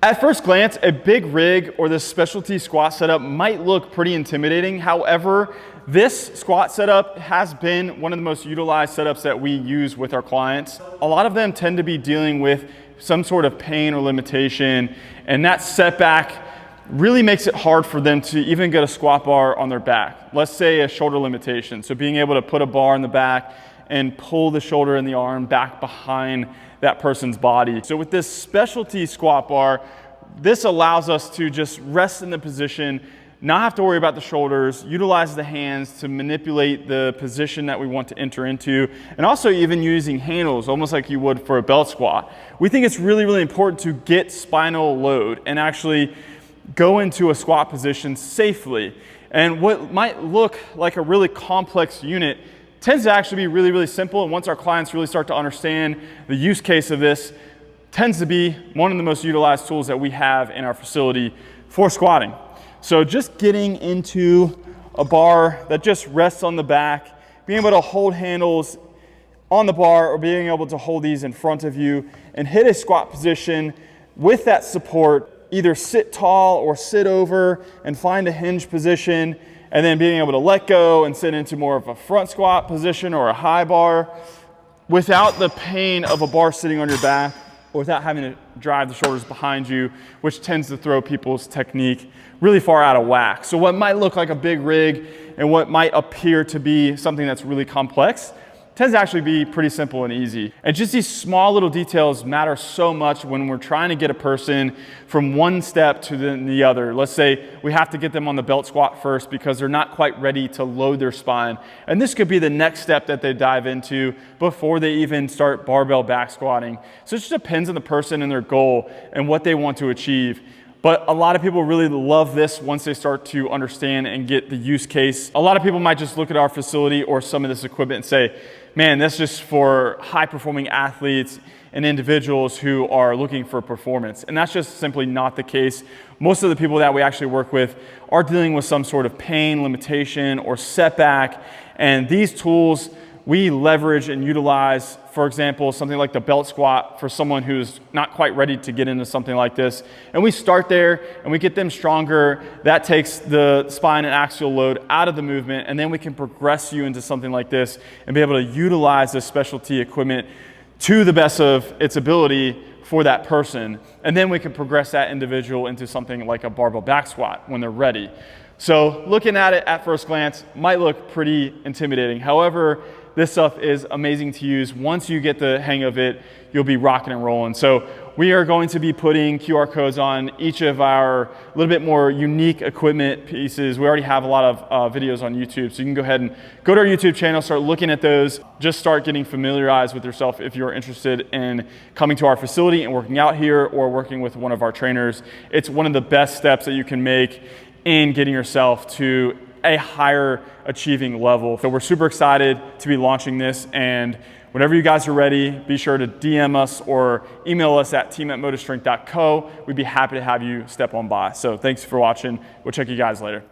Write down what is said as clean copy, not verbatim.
At first glance, a big rig or this specialty squat setup might look pretty intimidating. However, this squat setup has been one of the most utilized setups that we use with our clients. A lot of them tend to be dealing with some sort of pain or limitation, and that setback really makes it hard for them to even get a squat bar on their back. Let's say a shoulder limitation. So being able to put a bar in the back and pull the shoulder and the arm back behind that person's body. So with this specialty squat bar, this allows us to just rest in the position, not have to worry about the shoulders, utilize the hands to manipulate the position that we want to enter into, and also even using handles, almost like you would for a belt squat. We think it's really, really important to get spinal load and actually go into a squat position safely. And what might look like a really complex unit tends to actually be really, really simple. And once our clients really start to understand the use case of this, tends to be one of the most utilized tools that we have in our facility for squatting. So just getting into a bar that just rests on the back, being able to hold handles on the bar or being able to hold these in front of you and hit a squat position with that support, either sit tall or sit over and find a hinge position, and then being able to let go and sit into more of a front squat position or a high bar without the pain of a bar sitting on your back or without having to drive the shoulders behind you, which tends to throw people's technique really far out of whack. So what might look like a big rig and what might appear to be something that's really complex tends to actually be pretty simple and easy. And just these small little details matter so much when we're trying to get a person from one step to the other. Let's say we have to get them on the belt squat first because they're not quite ready to load their spine. And this could be the next step that they dive into before they even start barbell back squatting. So it just depends on the person and their goal and what they want to achieve. But a lot of people really love this once they start to understand and get the use case. A lot of people might just look at our facility or some of this equipment and say, man, that's just for high-performing athletes and individuals who are looking for performance. And that's just simply not the case. Most of the people that we actually work with are dealing with some sort of pain, limitation, or setback. And these tools we leverage and utilize, for example, something like the belt squat for someone who's not quite ready to get into something like this. And we start there and we get them stronger. That takes the spine and axial load out of the movement, and then we can progress you into something like this and be able to utilize this specialty equipment to the best of its ability for that person. And then we can progress that individual into something like a barbell back squat when they're ready. So looking at it at first glance might look pretty intimidating. However, this stuff is amazing to use. Once you get the hang of it, you'll be rocking and rolling. So we are going to be putting QR codes on each of our little bit more unique equipment pieces. We already have a lot of videos on YouTube, so you can go ahead and go to our YouTube channel, start looking at those, just start getting familiarized with yourself if you're interested in coming to our facility and working out here or working with one of our trainers. It's one of the best steps that you can make in getting yourself to a higher achieving level. So we're super excited to be launching this, and whenever you guys are ready, be sure to DM us or email us at team@motostrength.co. We'd be happy to have you step on by. So thanks for watching. We'll check you guys later.